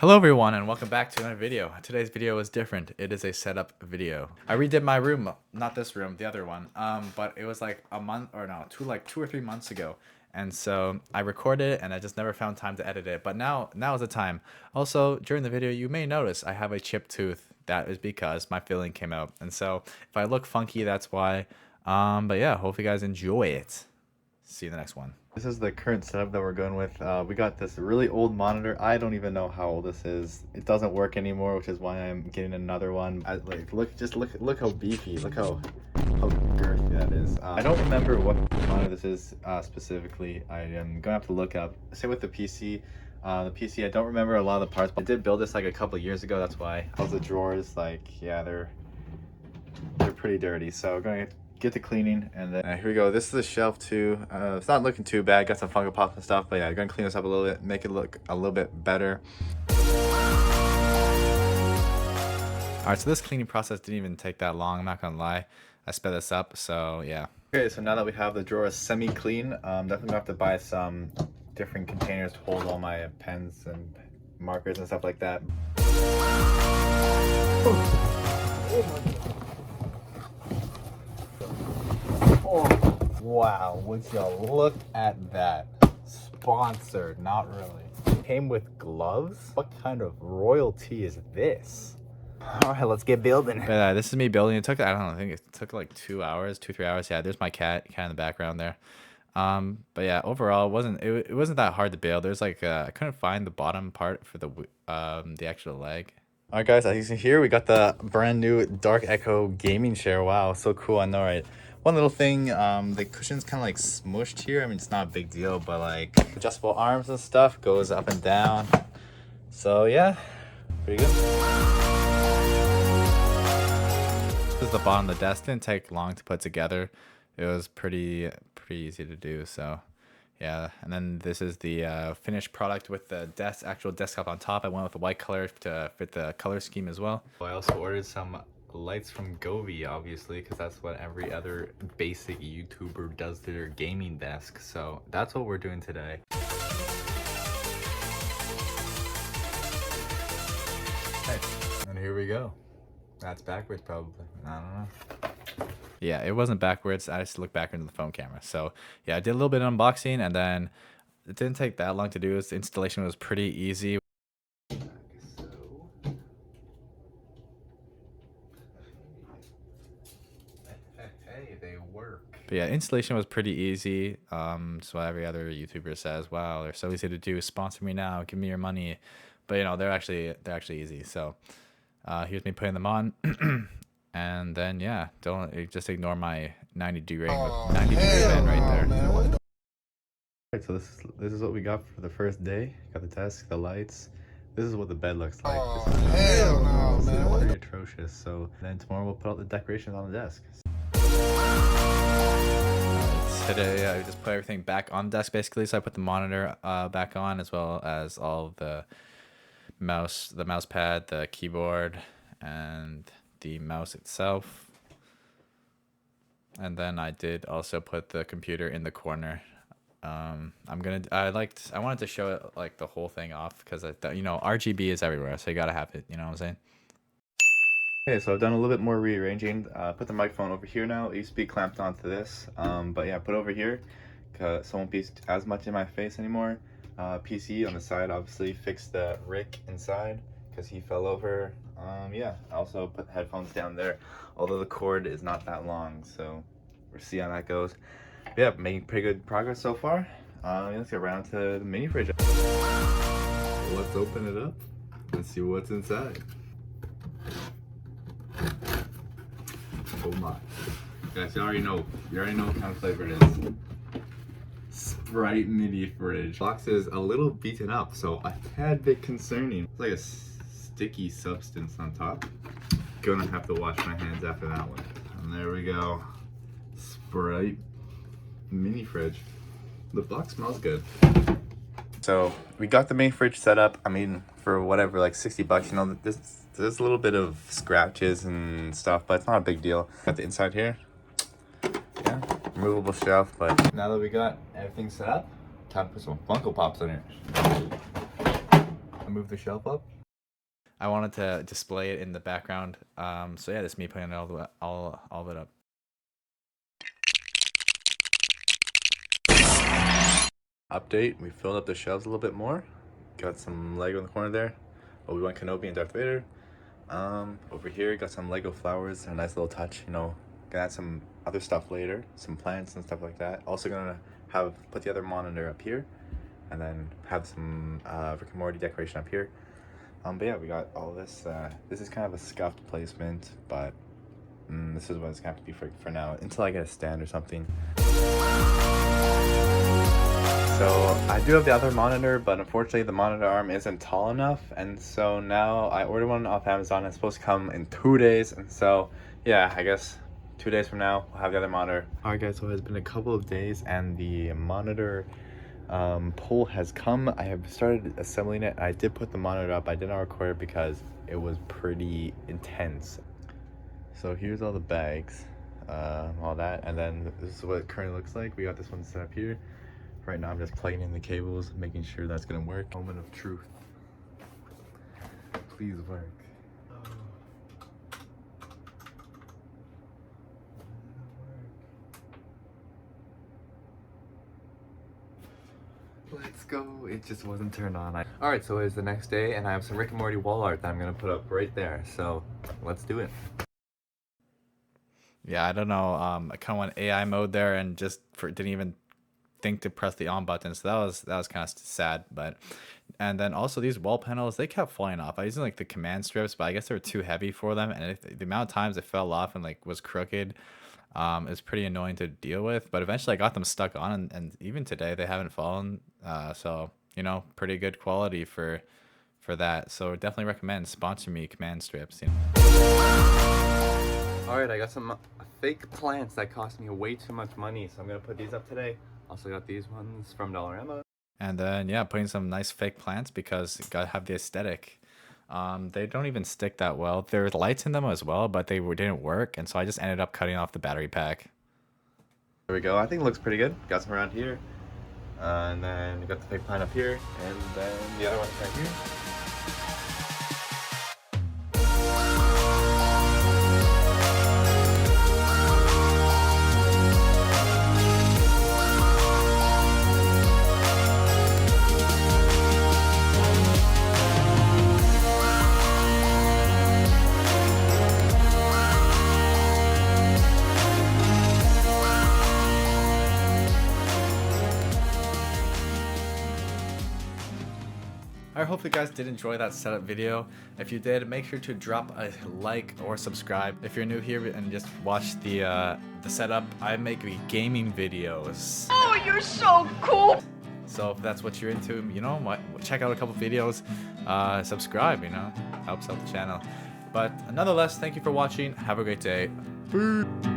Hello everyone and welcome back to another video. Today's video is different. It is a setup video. I redid my room, not this room, the other one. But it was like a month or no, two or 3 months ago. And so I recorded it and I just never found time to edit it. But now is the time. Also, during the video you may notice I have a chipped tooth. That is because my filling came out. And so if I look funky, that's why. But yeah, hope you guys enjoy it. See you in the next one. This is the current setup that we're going with. We got this really old monitor. I don't even know how old this is. It doesn't work anymore, which is why I'm getting another one. Look how beefy. Look how girthy that is. I don't remember what monitor this is specifically. I am gonna have to look up. Same with the PC. The PC, I don't remember a lot of the parts, but I did build this like a couple years ago. That's why. All the drawers, like, yeah, they're pretty dirty. So we're gonna get to cleaning, and then here we go. This is the shelf too. It's not looking too bad. Got some Funko Pops and stuff, but yeah, I'm gonna clean this up a little bit, make it look a little bit better. All right, so this cleaning process didn't even take that long. I'm not gonna lie, I sped this up, so yeah. Okay, so now that we have the drawers semi-clean, definitely gonna have to buy some different containers to hold all my pens and markers and stuff like that. Oh my God. Oh, wow, would you look at that? Sponsored, not really. Came with gloves? What kind of royalty is this? All right, let's get building. But this is me building. It took, I don't know, I think it took like 2 hours, 2-3 hours. Yeah, there's my cat in the background there. But yeah, overall, it wasn't that hard to build. There's like, I couldn't find the bottom part for the actual leg. All right, guys, as you can see here, we got the brand new Dark Echo gaming chair. Wow, so cool. I know, right? One little thing, the cushion's kind of like smushed here. I mean, it's not a big deal, but like adjustable arms and stuff goes up and down. So yeah, pretty good. This is the bottom of the desk. Didn't take long to put together. It was pretty easy to do. So yeah, and then this is the finished product with the actual desktop on top. I went with the white color to fit the color scheme as well. I also ordered some lights from Govee, obviously, because that's what every other basic YouTuber does to their gaming desk. So that's what we're doing today. Hey, and here we go. That's backwards probably. I don't know. Yeah, it wasn't backwards. I just looked backwards in the phone camera. So yeah, I did a little bit of unboxing, and then it didn't take that long to do. The installation was pretty easy. Hey, they work. But yeah, installation was pretty easy. So every other YouTuber says, "Wow, they're so easy to do. Sponsor me now. Give me your money." But you know, they're actually easy. So here's me putting them on. And then yeah, just ignore my 90-degree bend right there. Alright, so this is what we got for the first day. Got the desk, the lights. This is what the bed looks like. Hell no, man. It's pretty atrocious. So then tomorrow we'll put out the decorations on the desk. Today I just put everything back on the desk basically. So I put the monitor back on, as well as all the mouse pad, the keyboard, and the mouse itself. And then I did also put the computer in the corner. I wanted to show it like the whole thing off, because you know, RGB is everywhere, so you gotta have it, you know what I'm saying? Okay, so I've done a little bit more rearranging. Put the microphone over here now. It used to be clamped onto this, but yeah, put it over here because it won't be as much in my face anymore. PC on the side, obviously. Fixed the Rick inside because he fell over. Yeah, I also put the headphones down there, although the cord is not that long, so we'll see how that goes. But yeah, making pretty good progress so far. Let's get around to the mini fridge. Let's open it up and see what's inside. Oh my. Guys, you already know what kind of flavor it is. Sprite mini fridge. Box is a little beaten up, so a tad bit concerning. It's like a sticky substance on top. Gonna have to wash my hands after that one. And there we go. Sprite mini fridge. The box smells good. So we got the mini fridge set up. I mean, for whatever, like 60 bucks, you know, there's a little bit of scratches and stuff, but it's not a big deal. Got the inside here. Yeah, removable shelf. But now that we got everything set up, time to put some Funko Pops in here. move the shelf up. I wanted to display it in the background. So yeah, this is me putting all of it up. Update, we filled up the shelves a little bit more. Got some Lego in the corner there. Obi-Wan Kenobi and Darth Vader. Over here, got some Lego flowers, a nice little touch, you know. Gonna add some other stuff later, some plants and stuff like that. Also gonna put the other monitor up here, and then have some Rick and Morty decoration up here. But yeah, we got all this. This is kind of a scuffed placement, but this is what it's gonna have to be for now, until I get a stand or something. So I do have the other monitor, but unfortunately the monitor arm isn't tall enough, and so now I ordered one off Amazon. It's supposed to come in 2 days, and so yeah, I guess 2 days from now we'll have the other monitor. Alright guys, so it's been a couple of days and the monitor pole has come. I have started assembling it. I did put the monitor up. I did not record it because it was pretty intense. So here's all the bags, all that, and then this is what it currently looks like. We got this one set up here. Right now I'm just plugging in the cables, making sure that's gonna work. Moment of truth. Please work. Let's go. It just wasn't turned on. Alright, so it's the next day and I have some Rick and Morty wall art that I'm gonna put up right there. So let's do it. Yeah, I don't know. I kind of went AI mode there and didn't even think to press the on button, so that was kind of sad. But and then also these wall panels, they kept falling off. I was using like the command strips, but I guess they were too heavy for them, and the amount of times it fell off and like was crooked, is pretty annoying to deal with. But eventually I got them stuck on, and even today they haven't fallen. So you know, pretty good quality for that. So definitely recommend, sponsor me, command strips, you know. Alright, I got some fake plants that cost me way too much money, so I'm gonna put these up today. Also got these ones from Dollarama. And then yeah, putting some nice fake plants because you gotta have the aesthetic. They don't even stick that well. There's lights in them as well, but didn't work, and so I just ended up cutting off the battery pack. There we go. I think it looks pretty good. Got some around here, and then we got the fake plant up here, and then the other one's right here. I hope you guys did enjoy that setup video. If you did, make sure to drop a like or subscribe. If you're new here and just watch the setup, I make gaming videos. Oh, you're so cool! So if that's what you're into, you know, check out a couple videos, subscribe, you know, helps out the channel. But nonetheless, thank you for watching. Have a great day. Peace.